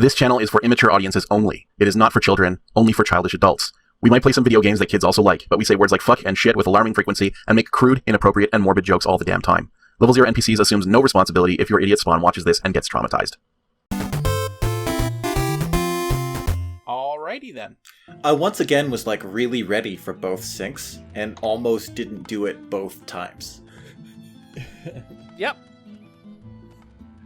This channel is for immature audiences only. It is not for children, only for childish adults. We might play some video games that kids also like, but we say words like fuck and shit with alarming frequency and make crude, inappropriate, and morbid jokes all the damn time. Level 0 NPCs assumes no responsibility if your idiot spawn watches this and gets traumatized. Alrighty then. I once again was like really ready for both syncs and almost didn't do it both times. Yep.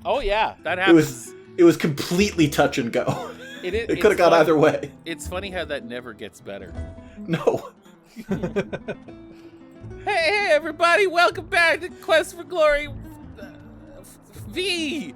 Oh yeah, that happens. It was completely touch and go. It could have gone either way. It's funny how that never gets better. No. Hey everybody, welcome back to Quest for Glory V.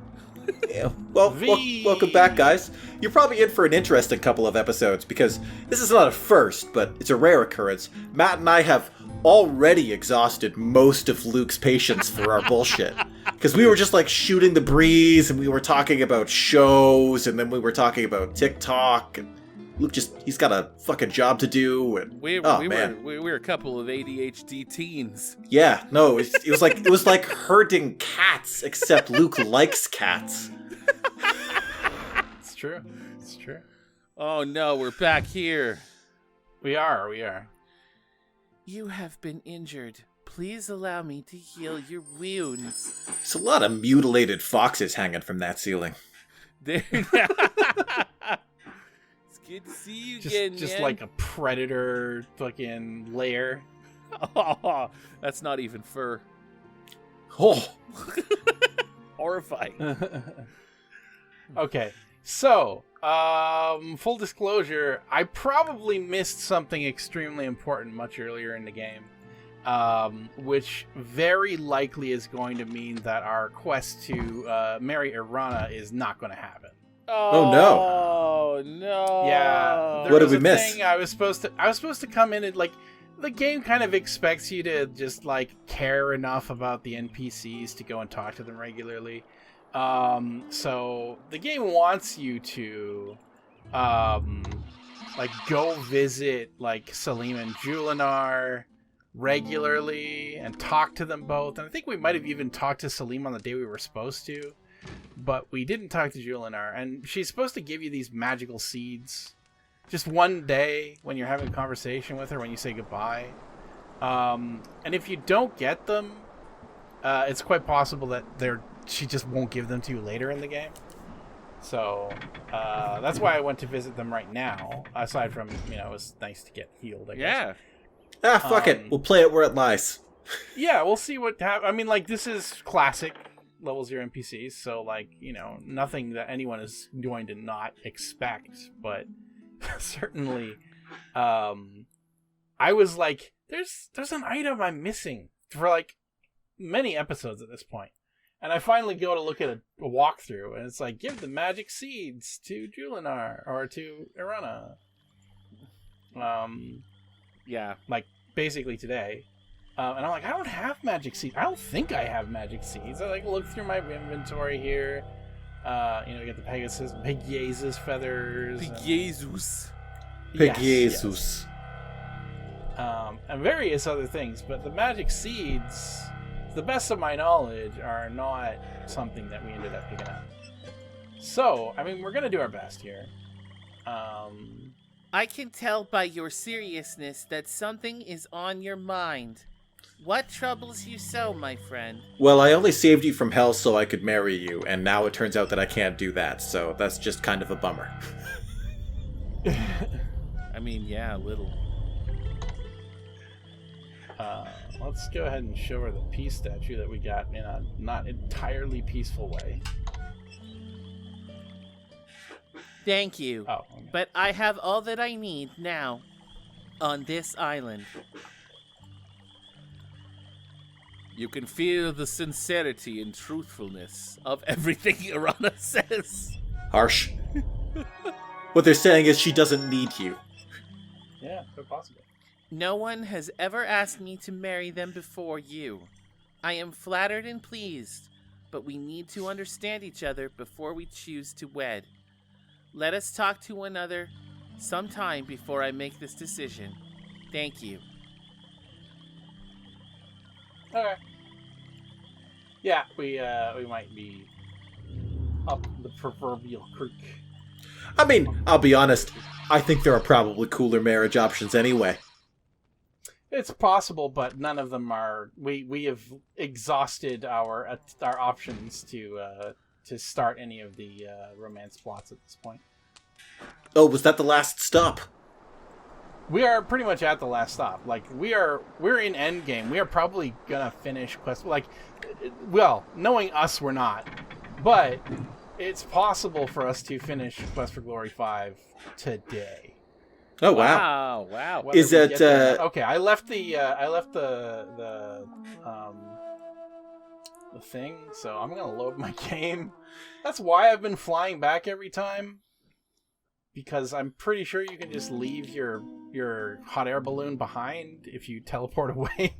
Yeah. Well, welcome back, guys. You're probably in for an interesting couple of episodes because this is not a first, but it's a rare occurrence. Matt and I have already exhausted most of Luke's patience for our bullshit. Because we were just like shooting the breeze and we were talking about shows and then we were talking about TikTok and Luke he's got a fucking job to do and we were a couple of ADHD teens. Yeah, no, it was like herding cats, except Luke likes cats. It's true. It's true. Oh no, we're back here. We are. You have been injured. Please allow me to heal your wounds. There's a lot of mutilated foxes hanging from that ceiling. There. Good to see you again, Just man. like a predator fucking lair. Oh, that's not even fur. Oh. Horrifying. Okay, so, full disclosure, I probably missed something extremely important much earlier in the game, which very likely is going to mean that our quest to marry Irana is not going to happen. Oh no! Oh no! Yeah. What did we miss? I was supposed to come in and like the game kind of expects you to just like care enough about the NPCs to go and talk to them regularly. So the game wants you to like go visit like Salim and Julinar regularly and talk to them both. And I think we might have even talked to Salim on the day we were supposed to. But we didn't talk to Julinar, and she's supposed to give you these magical seeds just one day when you're having a conversation with her when you say goodbye. And if you don't get them, it's quite possible that she just won't give them to you later in the game. So that's why I went to visit them right now, aside from, it was nice to get healed, I guess. Yeah. Fuck it. We'll play it where it lies. Yeah, we'll see what happens. I mean, like, this is classic level 0 NPCs, so like, nothing that anyone is going to not expect, but certainly I was like, there's an item I'm missing for like many episodes at this point, and I finally go to look at a walkthrough and it's like, give the magic seeds to Julinar or to Irana, yeah, like basically today. And I'm like, I don't have magic seeds. I don't think I have magic seeds. I like look through my inventory here. You get the Pegasus feathers. Pegasus. Pegasus. Yes. And various other things. But the magic seeds, to the best of my knowledge, are not something that we ended up picking up. So, I mean, we're going to do our best here. I can tell by your seriousness that something is on your mind. What troubles you so, my friend? Well, I only saved you from hell so I could marry you, and now it turns out that I can't do that, so that's just kind of a bummer. I mean, yeah, a little. Let's go ahead and show her the peace statue that we got in a not entirely peaceful way. Thank you. Oh, okay. But I have all that I need now on this island. You can feel the sincerity and truthfulness of everything Irana says. Harsh. What they're saying is she doesn't need you. Yeah, quite possibly. No one has ever asked me to marry them before you. I am flattered and pleased, but we need to understand each other before we choose to wed. Let us talk to one another sometime before I make this decision. Thank you. Okay. Yeah, we might be up the proverbial creek. I mean, I'll be honest. I think there are probably cooler marriage options anyway. It's possible, but none of them are. We have exhausted our options to start any of the romance plots at this point. Oh, was that the last stop? We are pretty much at the last stop. Like we're in endgame. We are probably gonna finish quest. Like, well, knowing us, we're not, but it's possible for us to finish Quest for Glory 5 today. Oh wow! Wow! Whether Is we it? get there or not- okay, I left the thing, so I'm gonna load my game. That's why I've been flying back every time, because I'm pretty sure you can just leave your hot air balloon behind if you teleport away.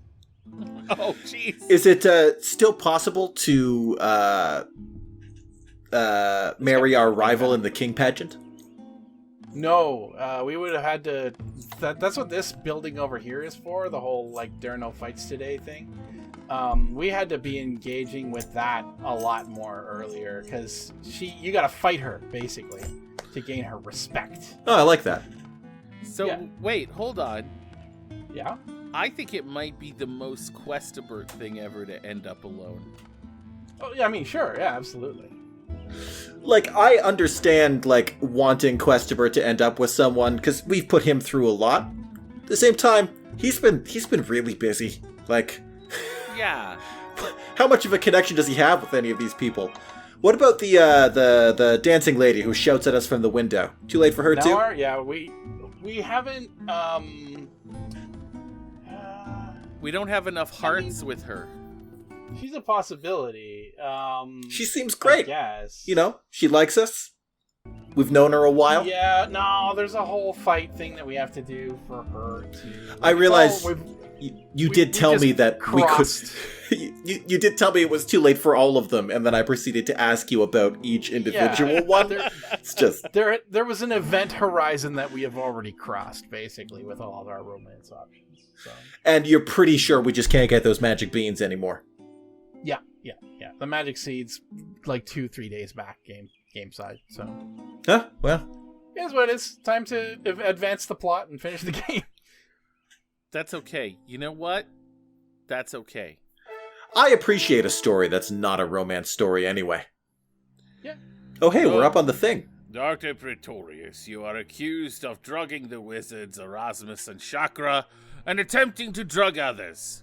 Oh jeez! Is it still possible to marry our rival in the king pageant? No, we would have had to. That's what this building over here is for. The whole like there are no fights today thing. We had to be engaging with that a lot more earlier because you got to fight her basically to gain her respect. Oh, I like that. So Yeah. wait, hold on. Yeah. I think it might be the most Questaberg thing ever to end up alone. Oh yeah. I mean, sure. Yeah, absolutely. Like, I understand, like, wanting Questaber to end up with someone, because we've put him through a lot. At the same time, he's been really busy. Like, Yeah. how much of a connection does he have with any of these people? What about the dancing lady who shouts at us from the window? Too late for her, too? Yeah, we haven't, We don't have enough hearts with her. she's a possibility. She seems great. Yes. You know, she likes us. We've known her a while. Yeah, no, there's a whole fight thing that we have to do for her to... I realize Oh, you did tell me that crossed. we could... You did tell me it was too late for all of them, and then I proceeded to ask you about each individual one. It's just... There was an event horizon that we have already crossed, basically, with all of our romance options. So. And you're pretty sure we just can't get those magic beans anymore. Yeah. The magic seeds, like 2-3 days back, game side. So, Huh? Well... here's what it is. Time to advance the plot and finish the game. That's okay. You know what? That's okay. I appreciate a story that's not a romance story anyway. Yeah. Oh, hey, we're up on the thing. Dr. Pretorius, you are accused of drugging the wizards Erasmus and Chakra and attempting to drug others.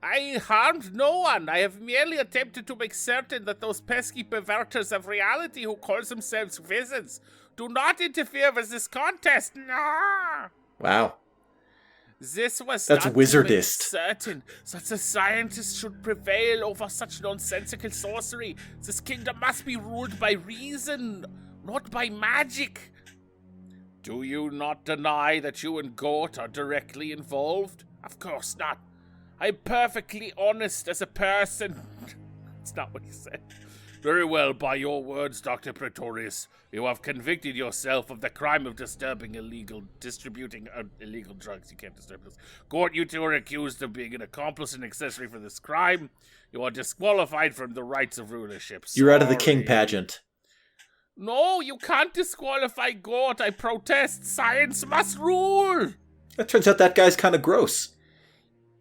I harmed no one. I have merely attempted to make certain that those pesky perverters of reality who call themselves wizards do not interfere with this contest. No! Wow. This was That's done to make wizardist. certain that the scientists should prevail over such nonsensical sorcery. This kingdom must be ruled by reason, not by magic. Do you not deny that you and Gort are directly involved? Of course not. I'm perfectly honest as a person. That's not what he said. Very well, by your words, Dr. Pretorius, you have convicted yourself of the crime of disturbing distributing illegal drugs. You can't disturb this. Gort, you two are accused of being an accomplice and accessory for this crime. You are disqualified from the rites of rulership. You're out of the king Sorry. pageant. No, you can't disqualify Gort. I protest. Science must rule. It turns out that guy's kind of gross.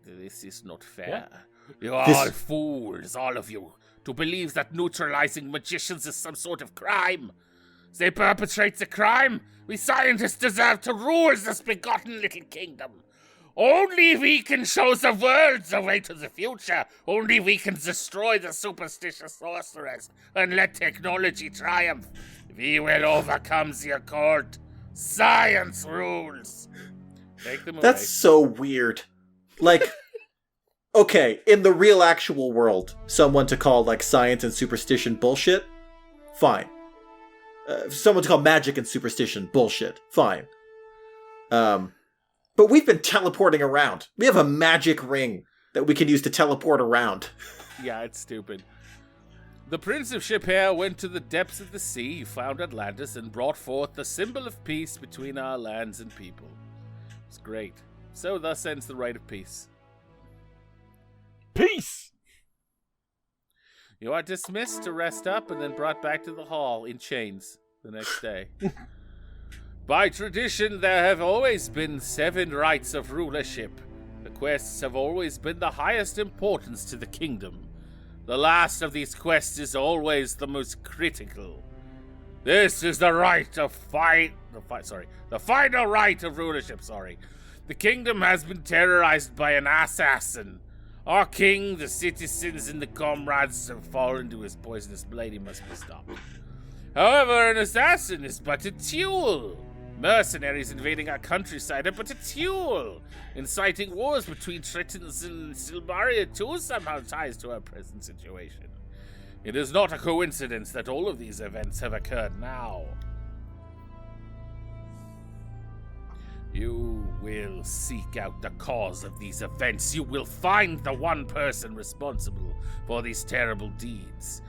This is not fair. Yeah. You are This- all fools, all of you, to believe that neutralizing magicians is some sort of crime. They perpetrate the crime. We scientists deserve to rule this begotten little kingdom. Only we can show the world the way to the future. Only we can destroy the superstitious sorcerers and let technology triumph. We will overcome the occult. Science rules. Take them away. That's so weird. Like, okay, in the real actual world, someone to call, like, science and superstition bullshit? Fine. Someone to call magic and superstition bullshit? Fine. But we've been teleporting around. We have a magic ring that we can use to teleport around. Yeah, it's stupid. The Prince of Shapier went to the depths of the sea, found Atlantis, and brought forth the symbol of peace between our lands and people. It's great. So thus ends the rite of peace. Peace! You are dismissed to rest up and then brought back to the hall in chains. the next day. By tradition, there have always been 7 rites of rulership. The quests have always been the highest importance to the kingdom. The last of these quests is always the most critical. This is the right of the final rite of rulership, The kingdom has been terrorized by an assassin. Our king, the citizens, and the comrades have fallen to his poisonous blade. He must be stopped. However, an assassin is but a tool. Mercenaries invading our countryside are but a tool. Inciting wars between Tritons and Silmaria too somehow ties to our present situation. It is not a coincidence that all of these events have occurred now. You will seek out the cause of these events. You will find the one person responsible for these terrible deeds.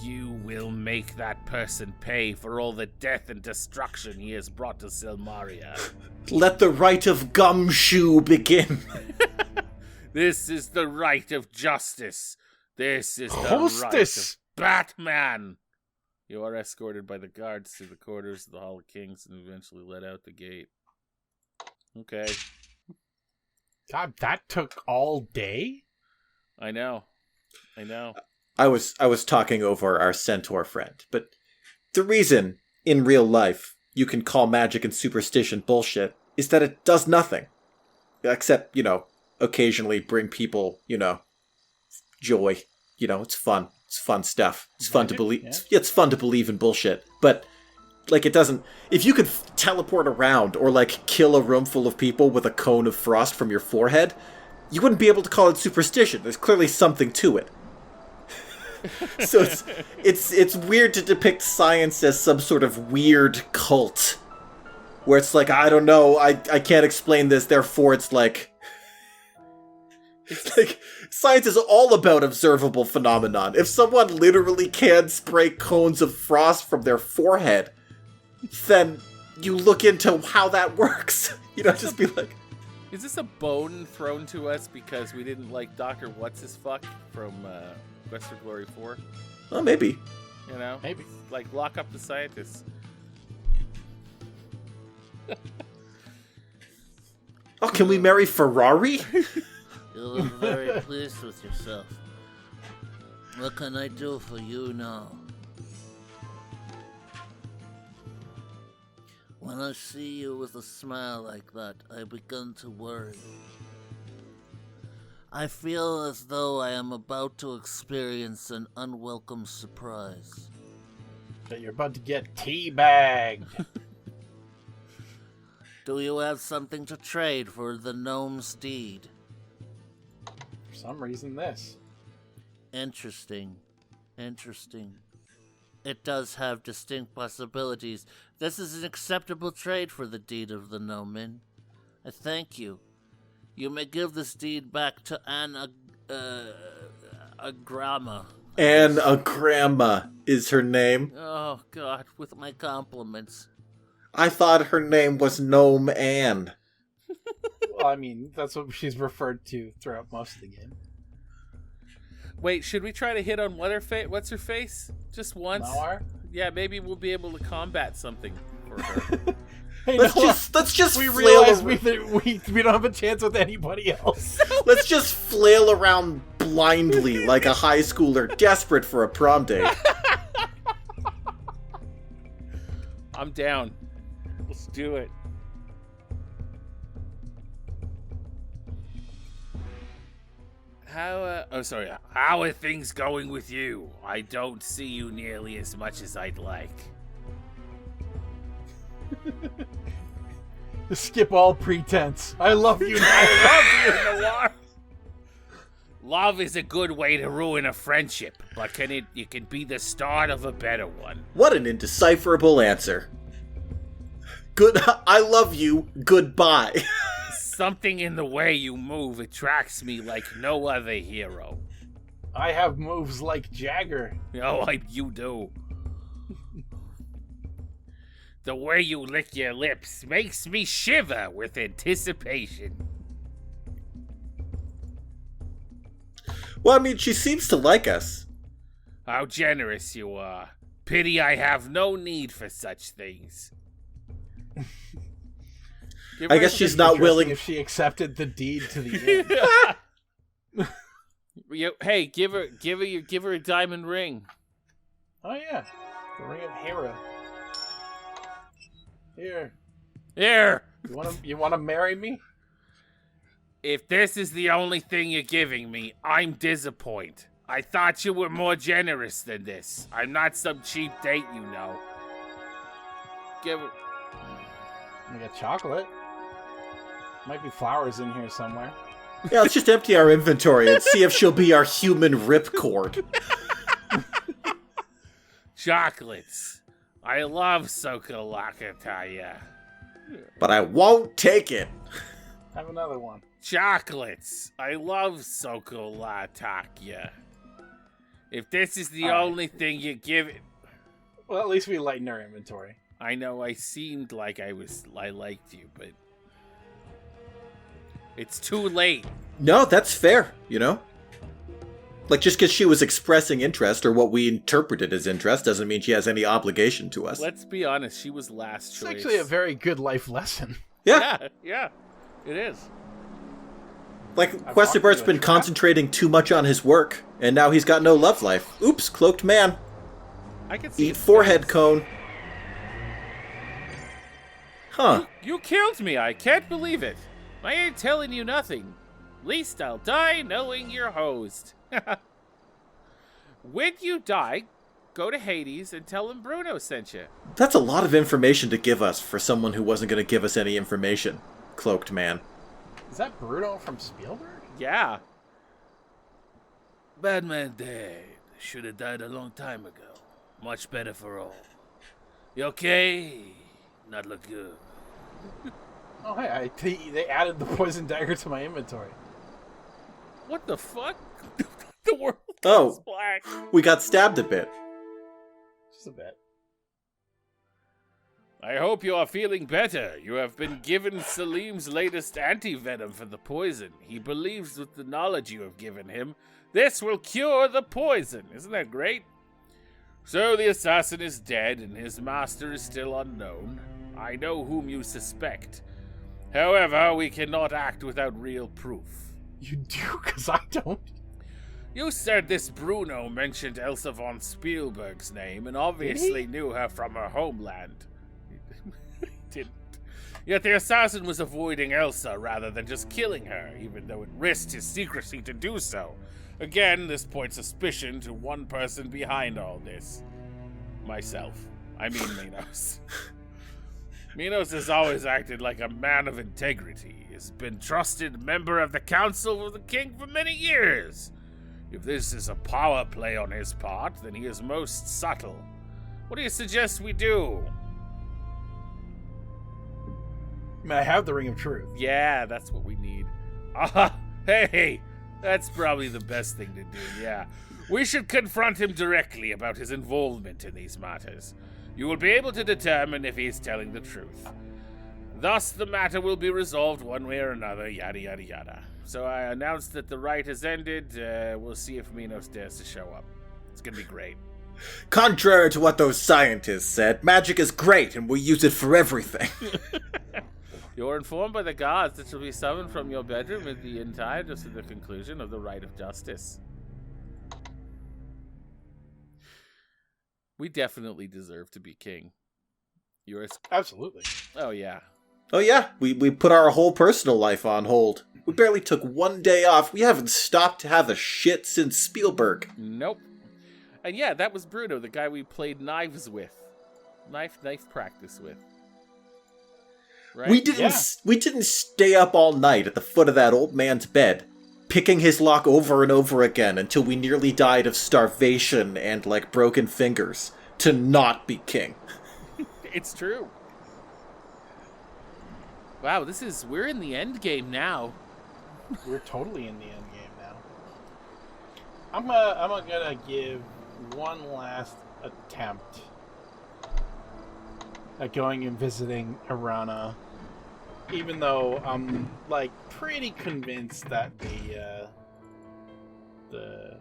You will make that person pay for all the death and destruction he has brought to Silmaria. Let the rite of gumshoe begin. This is the rite of justice. This is the Hostess. rite of Batman. You are escorted by the guards to the quarters of the Hall of Kings and eventually let out the gate. Okay. God, that took all day? I know. I was talking over our centaur friend, but the reason in real life you can call magic and superstition bullshit is that it does nothing. Except, occasionally bring people, joy. It's fun. It's fun stuff. It's fun to believe. Yeah. It's fun to believe in bullshit. But, it doesn't... If you could teleport around or, kill a room full of people with a cone of frost from your forehead, you wouldn't be able to call it superstition. There's clearly something to it. So it's weird to depict science as some sort of weird cult. Where it's I don't know, I can't explain this, therefore it's science is all about observable phenomenon. If someone literally can spray cones of frost from their forehead, then you look into how that works. Just be like... Is this a bone thrown to us because we didn't like Dr. What's-His-Fuck from Quest for Glory 4? Well, maybe. Maybe. Lock up the scientists. Oh, can we marry Ferrari? You look very pleased with yourself. What can I do for you now? When I see you with a smile like that, I begin to worry. I feel as though I am about to experience an unwelcome surprise. That you're about to get teabagged. Do you have something to trade for the gnome's deed? For some reason, this. Interesting. It does have distinct possibilities. This is an acceptable trade for the deed of the Gnomin. I thank you. You may give this deed back to Agrama. Agrama is her name. Oh, God, with my compliments. I thought her name was Gnome Anne. Well, that's what she's referred to throughout most of the game. Wait, should we try to hit on what's her face? Just once? Noir? Yeah, maybe we'll be able to combat something for her. Hey, Let's just we flail realize around. we don't have a chance with anybody else. Let's just flail around blindly like a high schooler desperate for a prom date. I'm down. Let's do it. How are things going with you? I don't see you nearly as much as I'd like. Skip all pretense. I love you, Noir. I love you, Noir. Love is a good way to ruin a friendship, but it can be the start of a better one. What an indecipherable answer. Good. I love you. Goodbye. Something in the way you move attracts me like no other hero. I have moves like Jagger. Oh, you do. The way you lick your lips makes me shiver with anticipation. Well, she seems to like us. How generous you are. Pity I have no need for such things. I guess she's not willing. If she accepted the deed to the inn. Hey, give her a diamond ring. Oh yeah, the ring of Hera. Here. You want to marry me? If this is the only thing you're giving me, I'm disappointed. I thought you were more generous than this. I'm not some cheap date, you know. Give her... We got chocolate. Might be flowers in here somewhere. Yeah, let's just empty our inventory and see if she'll be our human ripcord. Chocolates. I love Sokolakataya. But I won't take it. Have another one. Chocolates. I love Sokolatakya. If this is the only thing you give it... Well, at least we lighten our inventory. I know I seemed like I liked you, but... It's too late. No, that's fair, you know? Like, just because she was expressing interest, or what we interpreted as interest, doesn't mean she has any obligation to us. Let's be honest, she was last choice. It's actually a very good life lesson. Yeah, it is. Like, Questibart's been concentrating too much on his work, and now he's got no love life. Oops, cloaked man. I can see Eat forehead cone. Huh. You killed me, I can't believe it. I ain't telling you nothing. Least I'll die knowing you're hosed. When you die, go to Hades and tell him Bruno sent you. That's a lot of information to give us for someone who wasn't going to give us any information, cloaked man. Is that Bruno from Spielburg? Yeah. Bad man dead. Should have died a long time ago. Much better for all. You okay? Not look good. Oh, hey, they added the poison dagger to my inventory. What the fuck? The world Oh, is black. we got stabbed a bit. Just a bit. I hope you are feeling better. You have been given Salim's latest anti-venom for the poison. He believes with the knowledge you have given him, this will cure the poison. Isn't that great? So the assassin is dead and his master is still unknown. I know whom you suspect. However, we cannot act without real proof. You do, because I don't. You said this Bruno mentioned Elsa von Spielberg's name and obviously knew her from her homeland. He didn't. Yet the assassin was avoiding Elsa rather than just killing her, even though it risked his secrecy to do so. Again, this points suspicion to one person behind all this. Myself. I mean Minos. Minos has always acted like a man of integrity. He has been trusted member of the Council of the King for many years. If this is a power play on his part, then he is most subtle. What do you suggest we do? I mean, I have the Ring of Truth. Yeah, that's what we need. Hey, that's probably the best thing to do, yeah. We should confront him directly about his involvement in these matters. You will be able to determine if he is telling the truth. Thus, the matter will be resolved one way or another, yada yada yada. So I announced that the rite has ended. We'll see if Minos dares to show up. It's gonna be great. Contrary to what those scientists said, magic is great and we use it for everything. You're informed by the gods that shall be summoned from your bedroom at the end time, just at the conclusion of the rite of justice. We definitely deserve to be king. Yours? Absolutely. Oh, yeah. Oh yeah, we put our whole personal life on hold. We barely took one day off. We haven't stopped to have a shit since Spielburg. Nope. And yeah, that was Bruno, the guy we played knives with. Knife practice with. Right? We didn't stay up all night at the foot of that old man's bed, picking his lock over and over again until we nearly died of starvation and, like, broken fingers to not be king. It's true. Wow, we're in the end game now. We're totally in the end game now. I'm gonna give one last attempt at going and visiting Arana, even though I'm like pretty convinced that the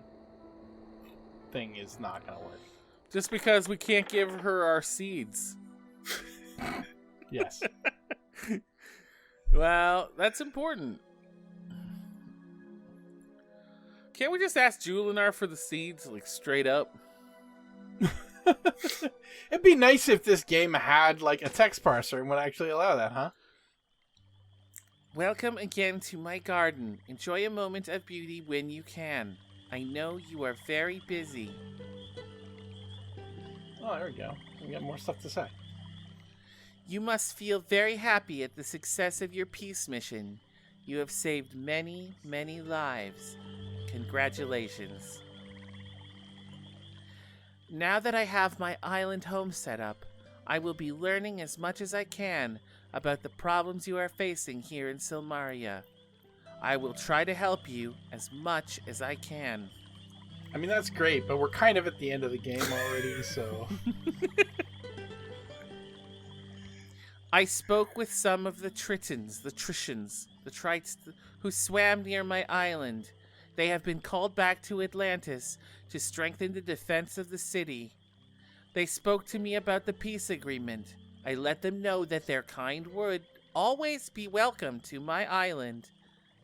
thing is not gonna work. Just because we can't give her our seeds. Yes. Well, that's important. Can't we just ask Julinar for the seeds, like, straight up? It'd be nice if this game had, like, a text parser and would actually allow that, huh? Welcome again to my garden. Enjoy a moment of beauty when you can. I know you are very busy. Oh, there we go. We got more stuff to say. You must feel very happy at the success of your peace mission. You have saved many, many lives. Congratulations. Now that I have my island home set up, I will be learning as much as I can about the problems you are facing here in Silmaria. I will try to help you as much as I can. I mean, that's great, but we're kind of at the end of the game already, so... I spoke with some of the Tritons, the Trites who swam near my island. They have been called back to Atlantis to strengthen the defense of the city. They spoke to me about the peace agreement. I let them know that their kind would always be welcome to my island.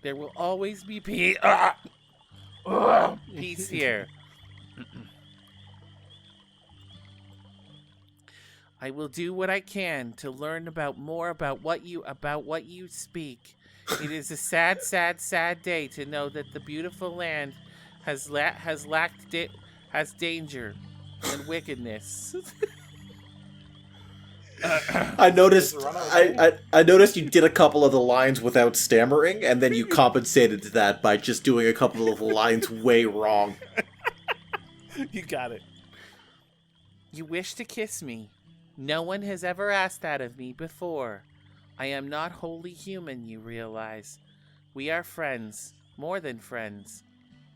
There will always be peace here. I will do what I can to learn more about what you speak. It is a sad, sad, sad day to know that the beautiful land has danger and wickedness. I noticed I noticed you did a couple of the lines without stammering, and then you compensated that by just doing a couple of the lines way wrong. You got it. You wish to kiss me. No one has ever asked that of me before. I am not wholly human, you realize. We are friends, more than friends,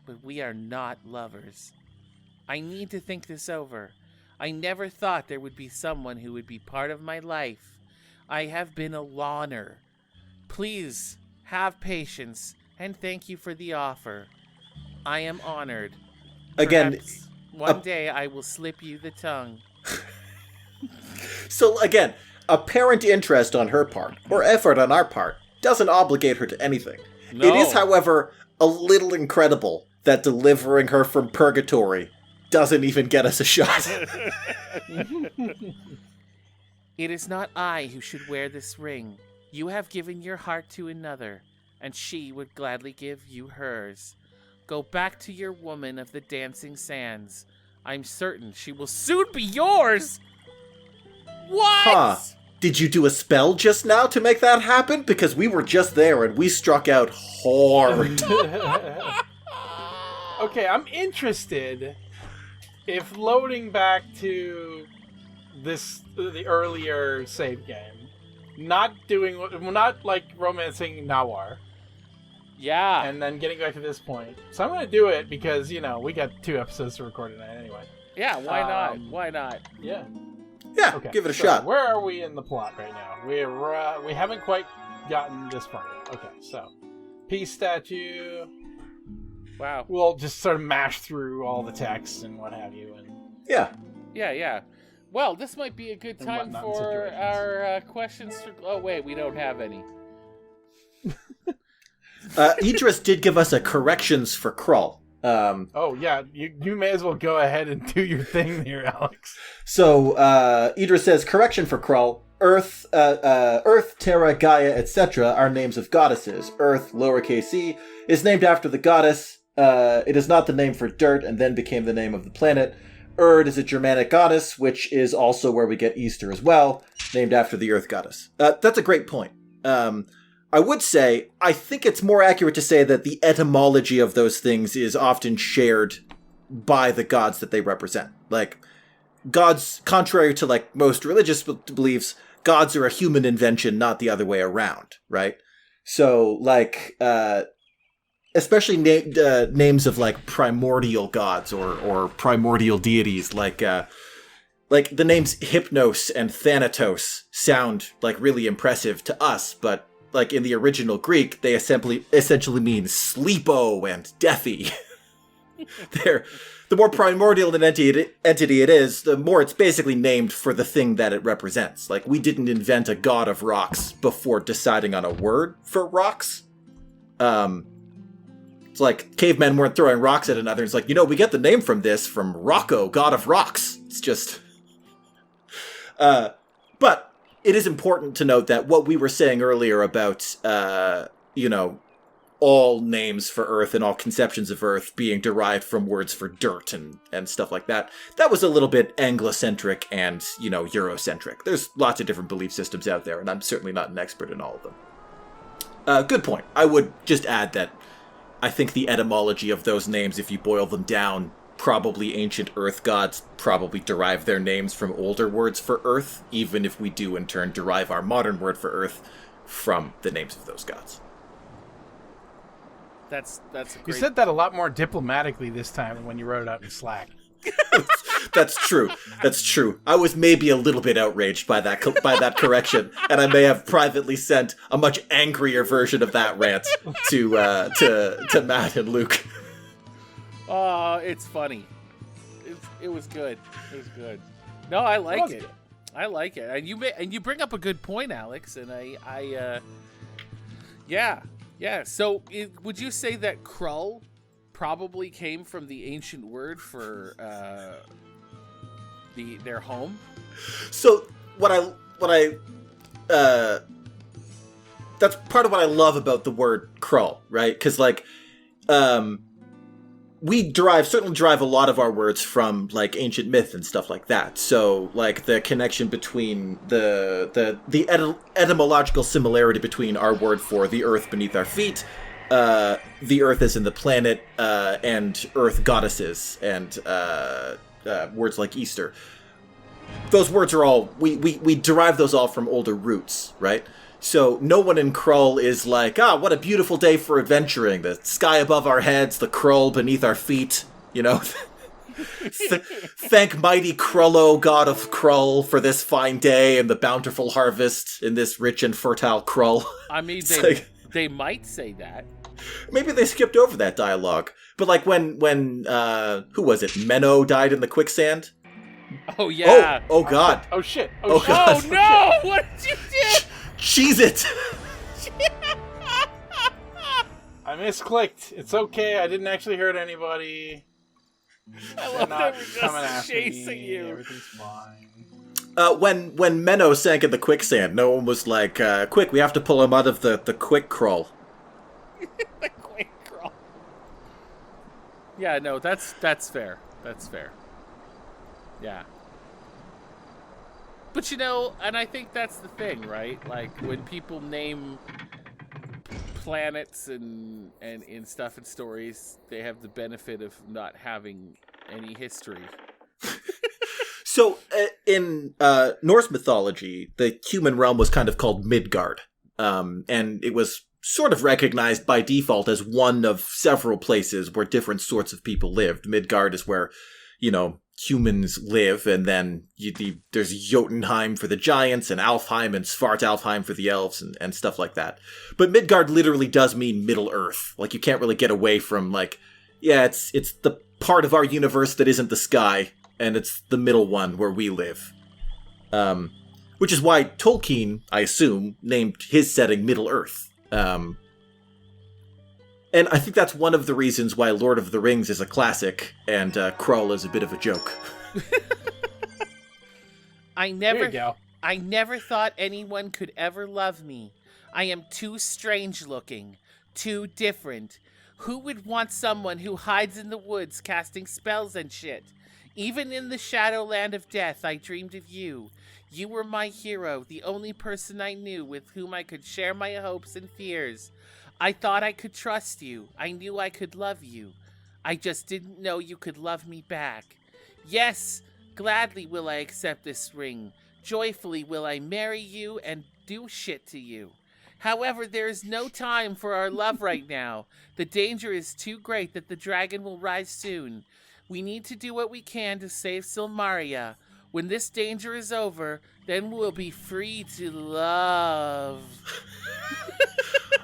but we are not lovers. I need to think this over. I never thought there would be someone who would be part of my life. I have been a loner. Please, have patience, and thank you for the offer. I am honored. Again, perhaps one day I will slip you the tongue. So again, apparent interest on her part, or effort on our part, doesn't obligate her to anything. No. It is, however, a little incredible that delivering her from purgatory doesn't even get us a shot. It is not I who should wear this ring. You have given your heart to another, and she would gladly give you hers. Go back to your woman of the dancing sands. I'm certain she will soon be yours! What? Huh. Did you do a spell just now to make that happen? Because we were just there and we struck out hard. Okay, I'm interested if loading back to the earlier save game, not like romancing Nawar, Yeah. and then getting back to this point. So I'm going to do it because, we got 2 episodes to record tonight anyway. Yeah, why not? Why not? Yeah. Yeah, Okay. give it a So shot. where are we in the plot right now? We haven't quite gotten this far yet. Okay, so peace statue. Wow. We'll just sort of mash through all the text and what have you. And Yeah. Yeah. Well, this might be a good And time whatnot for situations. our questions. Oh, wait, we don't have any. Idris did give us a corrections for Krull. oh yeah, you may as well go ahead and do your thing here, Alex. So Idris says, correction for Krull. Earth, Terra, Gaia, etc. are names of goddesses. Earth, lowercase e, is named after the goddess. It is not the name for dirt and then became the name of the planet. Erd is a Germanic goddess, which is also where we get Easter as well, named after the Earth goddess. That's a great point. I would say, I think it's more accurate to say that the etymology of those things is often shared by the gods that they represent. Like, gods, contrary to like most religious beliefs, gods are a human invention, not the other way around, right? So, like, especially names of like primordial gods or primordial deities, like the names Hypnos and Thanatos sound like really impressive to us, but like in the original Greek, they essentially mean sleepo and deathy. the more primordial an entity it is, the more it's basically named for the thing that it represents. Like, we didn't invent a god of rocks before deciding on a word for rocks. It's like cavemen weren't throwing rocks at another. It's like, we get the name from this, from Rocco, god of rocks. It's just... but it is important to note that what we were saying earlier about, all names for Earth and all conceptions of Earth being derived from words for dirt and stuff like that, that was a little bit Anglocentric and, Eurocentric. There's lots of different belief systems out there, and I'm certainly not an expert in all of them. Good point. I would just add that I think the etymology of those names, if you boil them down, probably ancient Earth gods probably derive their names from older words for Earth, even if we do in turn derive our modern word for Earth from the names of those gods. That's a great... You said that a lot more diplomatically this time than when you wrote it out in Slack. That's true. That's true. I was maybe a little bit outraged by that correction, and I may have privately sent a much angrier version of that rant to Matt and Luke. It's funny. It was good. It was good. No, I like it. I like it. And you bring up a good point, Alex. And yeah. So, would you say that Krull probably came from the ancient word for their home? So that's part of what I love about the word Krull, right? Because we certainly derive a lot of our words from ancient myth and stuff like that. So the connection between the etymological similarity between our word for the earth beneath our feet, the earth as in the planet, and earth goddesses, and words like Easter. Those words are all, we derive those all from older roots, right? So no one in Krull is like, what a beautiful day for adventuring. The sky above our heads, the Krull beneath our feet, Thank mighty Krullo, god of Krull, for this fine day and the bountiful harvest in this rich and fertile Krull. I mean, they might say that. Maybe they skipped over that dialogue. But when who was it? Menno died in the quicksand? Oh, yeah. Oh God. Oh, shit. Oh, God. Oh, no! What did you do? Cheese it! I misclicked. It's okay. I didn't actually hurt anybody. I love not that we're coming just after chasing me. you. Everything's fine. When Menno sank in the quicksand, no one was like, quick, we have to pull him out of the quick crawl. The quick crawl. Yeah, no, that's fair. That's fair. Yeah. But and I think that's the thing, right? When people name planets and stuff in stories, they have the benefit of not having any history. So, in Norse mythology, the human realm was kind of called Midgard. And it was sort of recognized by default as one of several places where different sorts of people lived. Midgard is where, humans live, and then there's Jotunheim for the giants, and Alfheim and Svartalfheim for the elves, and stuff like that. But Midgard literally does mean Middle Earth. You can't really get away from, it's the part of our universe that isn't the sky, and it's the middle one where we live. Which is why Tolkien, I assume, named his setting Middle Earth. And I think that's one of the reasons why Lord of the Rings is a classic and Krull is a bit of a joke. There you go. I never thought anyone could ever love me. I am too strange looking, too different. Who would want someone who hides in the woods casting spells and shit? Even in the Shadowland of Death, I dreamed of you. You were my hero, the only person I knew with whom I could share my hopes and fears. I thought I could trust you. I knew I could love you. I just didn't know you could love me back. Yes, gladly will I accept this ring. Joyfully will I marry you and do shit to you. However, there is no time for our love right now. The danger is too great that the dragon will rise soon. We need to do what we can to save Silmaria. When this danger is over, then we'll be free to Love.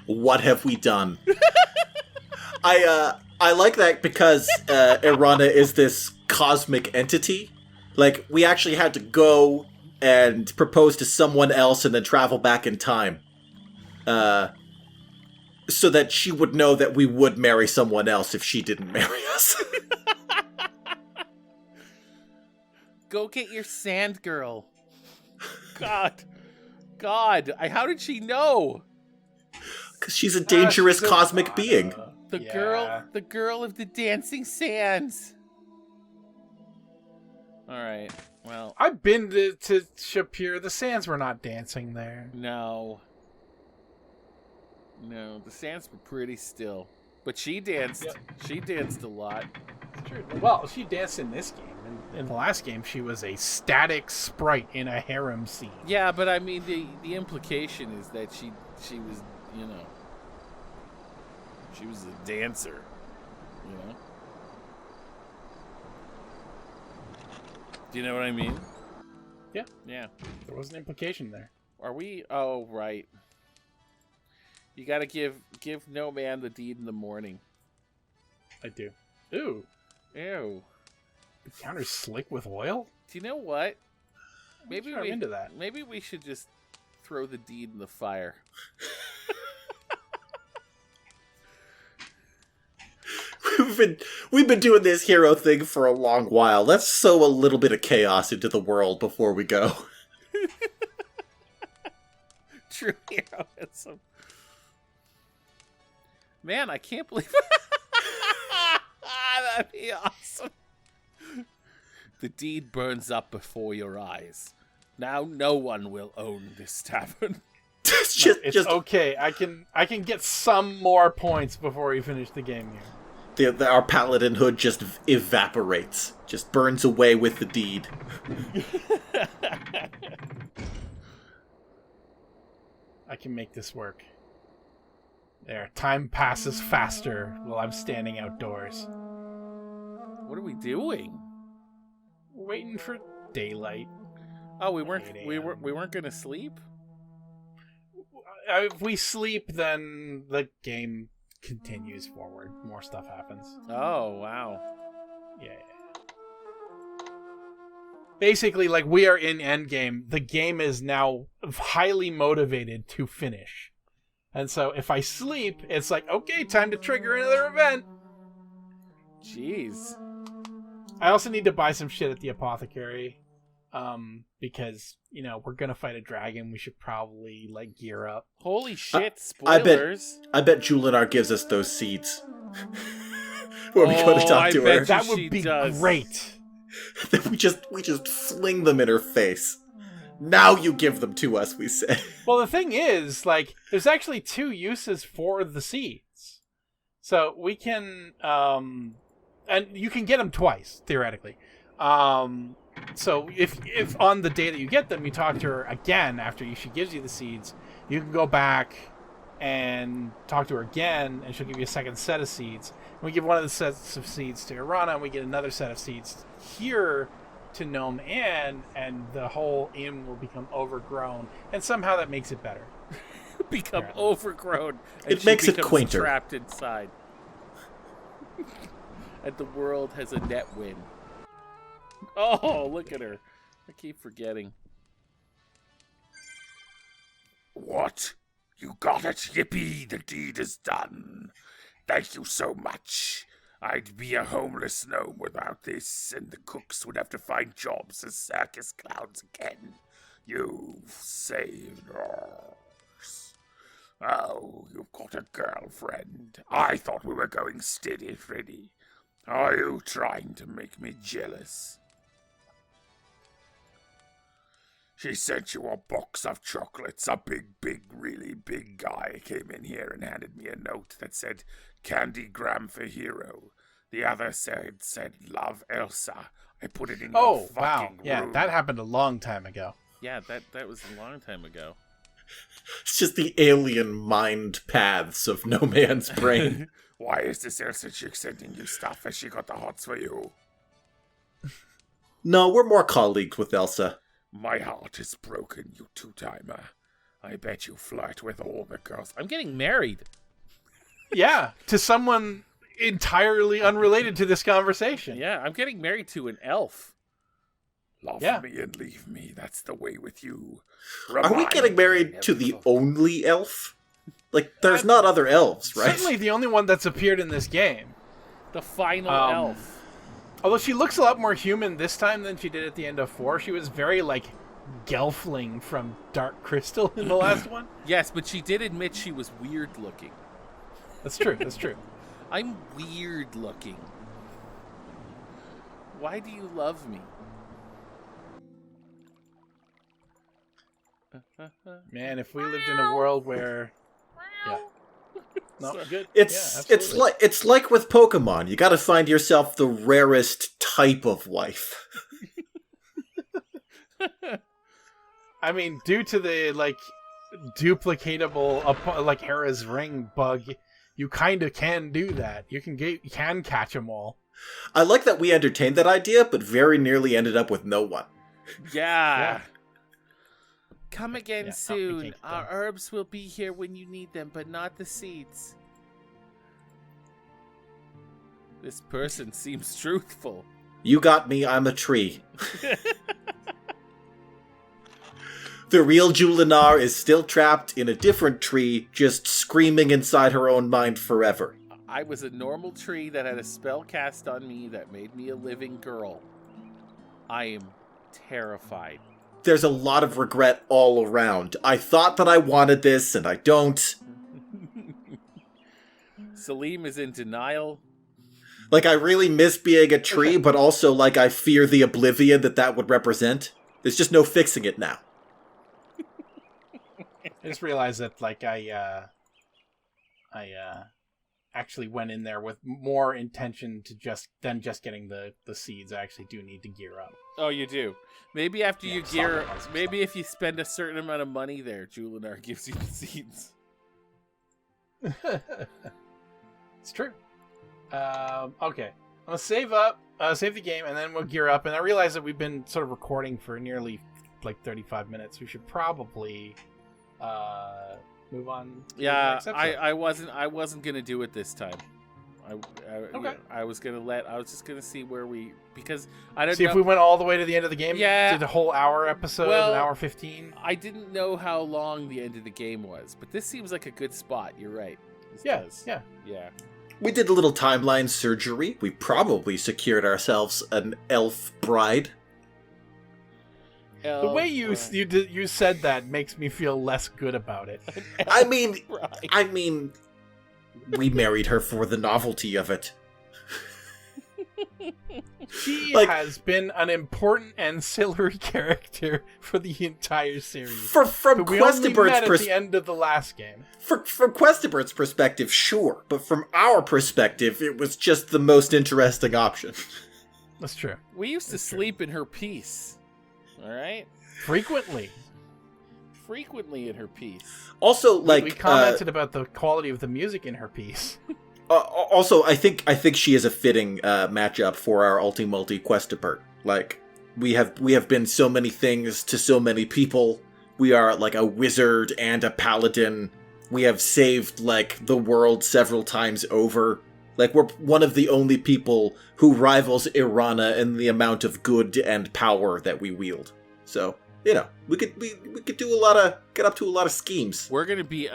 What have we done? I I like that because Irana is this cosmic entity. Like, we actually had to go and propose to someone else and then travel back in time. So that she would know that we would marry someone else if she didn't marry us. Go get your sand girl. God. How did she know? Because she's a dangerous she's cosmic being. The girl of the dancing sands. All right. Well, I've been to Shapier. The sands were not dancing there. no, the sands were pretty still, but she danced. Yep. She danced a lot. It's true. Well, she danced in this game. In the last game, she was a static sprite in a harem scene. Yeah, but I mean, the implication is that she was, she was a dancer, Do you know what I mean? Yeah. Yeah. There was an implication there. Are we? Oh, right. You got to give no man the deed in the morning. I do. Ooh. Ew. The counter's slick with oil? Do you know what? Maybe I'm into that. Maybe we should just throw the deed in the fire. We've been doing this hero thing for a long while. Let's sow a little bit of chaos into the world before we go. True heroism. Man, I can't believe that'd be awesome. The deed burns up before your eyes. Now no one will own this tavern. It's okay. I can get some more points before we finish the game here. Our paladin hood just evaporates. Just burns away with the deed. I can make this work. There, time passes faster while I'm standing outdoors. What are we doing? We're waiting for daylight. Oh, we weren't gonna sleep? If we sleep, then the game continues forward. More stuff happens. Oh, wow. Yeah. Basically, like, we are in endgame. The game is now highly motivated to finish. And so if I sleep, it's like, okay, time to trigger another event. Jeez. I also need to buy some shit at the apothecary. Because, we're gonna fight a dragon. We should probably, gear up. Holy shit, spoilers. I bet Julinar gives us those seeds. When we go to talk to her. That would be great. we just fling them in her face. Now you give them to us, we say. Well, the thing is, there's actually 2 uses for the seeds. So we can, and you can get them twice, theoretically. So if on the day that you get them, you talk to her again after she gives you the seeds, you can go back and talk to her again, and she'll give you a second set of seeds. And we give one of the sets of seeds to Irana, and we get another set of seeds here to Gnome and the whole inn will become overgrown, and somehow that makes it better. Become overgrown. It makes it quainter. Trapped inside. And the world has a net win. Oh, look at her. I keep forgetting. What? You got it, yippee, the deed is done. Thank you so much. I'd be a homeless gnome without this, and the cooks would have to find jobs as circus clowns again. You've saved us. Oh, you've got a girlfriend. I thought we were going steady, Freddy. Are you trying to make me jealous? She sent you a box of chocolates. A big, really big guy came in here and handed me a note that said, "Candygram for hero." The other said, "Love Elsa." I put it in your fucking room. Yeah, that happened a long time ago. Yeah, that was a long time ago. It's just the alien mind paths of no man's brain. Why is this Elsa chick sending you stuff? Has she got the hots for you? No, we're more colleagues with Elsa. My heart is broken, you two-timer. I bet you flirt with all the girls. I'm getting married. Yeah, to someone entirely unrelated to this conversation. Yeah, I'm getting married to an elf. Love Yeah. me and leave me. That's the way with you. Are we getting married to the Remind- only elf? Like, there's not other elves, right? Certainly the only one that's appeared in this game. The final Um, elf. Although she looks a lot more human this time than she did at the end of 4. She was very, like, Gelfling from Dark Crystal in the last one. Yes, but she did admit she was weird looking. That's true, that's true. I'm weird looking. Why do you love me? Man, if we lived in a world where... Yeah. No, good. It's Yeah, it's like with Pokemon. You got to find yourself the rarest type of wife. I mean, due to the, like, duplicatable, like, Hera's ring bug, you kind of can do that. You can catch them all. I like that we entertained that idea, but very nearly ended up with no one. Yeah. Come again Yeah, we soon. can't keep Our them. herbs will be here when you need them, but not the seeds. This person seems truthful. You got me, I'm a tree. The real Julinar is still trapped in a different tree, just screaming inside her own mind forever. I was a normal tree that had a spell cast on me that made me a living girl. I am terrified. There's a lot of regret all around. I thought that I wanted this, and I don't. Salim is in denial. Like, I really miss being a tree, but also, like, I fear the oblivion that would represent. There's just no fixing it now. I just realized that, like, I actually went in there with more intention than just getting the seeds. I actually do need to gear up. Oh, you do. Maybe after you gear, stock up. maybe if you spend a certain amount of money there, Julinar gives you the seeds. It's true. Okay. I'm gonna save up, save the game, and then we'll gear up. And I realize that we've been sort of recording for nearly like 35 minutes. We should probably move on. To the Yeah, next episode. I wasn't gonna do it this time. Okay. I was just gonna see where because I don't See know. if we went all the way to the end of the game. Yeah. Did a whole hour episode, Well, an hour 15. I didn't know how long the end of the game was, but this seems like a good spot. You're right. This Yeah, does. yeah. Yeah. We did a little timeline surgery. We probably secured ourselves an elf bride. The way you said that makes me feel less good about it. I mean, Right. we married her for the novelty of it. She Like- has been an important ancillary character for the entire series. From But we only met Questibird's at the end of the last game. from Questibird's perspective, sure, but from our perspective, it was just the most interesting option. That's true. We used to That's true. sleep in her piece. All right. Frequently. Frequently in her piece. Also, like, we commented about the quality of the music in her piece. also, I think she is a fitting matchup for our Ulti-Multi Questibird. Like, we have been so many things to so many people. We are like a wizard and a paladin. We have saved like the world several times over. Like, we're one of the only people who rivals Irana in the amount of good and power that we wield. So, you know, we could get up to a lot of schemes. We're gonna be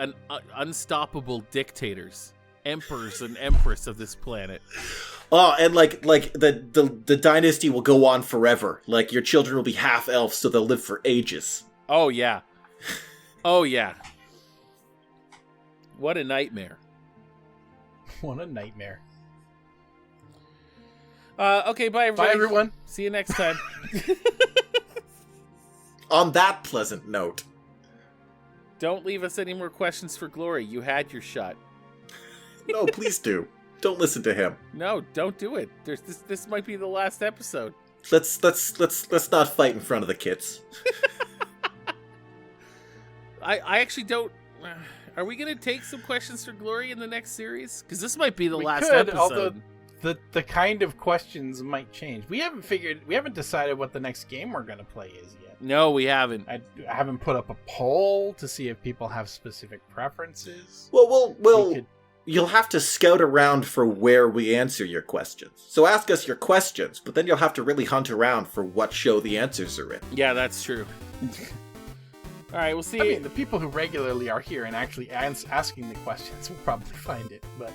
unstoppable dictators, emperors and empress of this planet. Oh, and like the dynasty will go on forever. Like, your children will be half elves, so they'll live for ages. Oh yeah. Oh yeah. What a nightmare. What a nightmare. Okay, bye everybody. Bye, everyone. See you next time. On that pleasant note, Don't leave us any more questions for Glory. You had your shot. no, please do. Don't listen to him. No, don't do it. This might be the last episode. Let's not fight in front of the kids. I actually don't. Are we gonna take some questions for Glory in the next series? Because this might be the We last could, episode. although the kind of questions might change. We haven't decided what the next game we're gonna play is yet. No, we haven't. I haven't put up a poll to see if people have specific preferences. Well, We could you'll have to scout around for where we answer your questions. So ask us your questions, but then you'll have to really hunt around for what show the answers are in. Yeah, that's true. All right, we'll see. I mean, the people who regularly are here and actually asking the questions will probably find it. But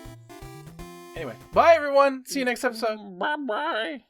anyway, bye everyone. See you next episode. Bye-bye.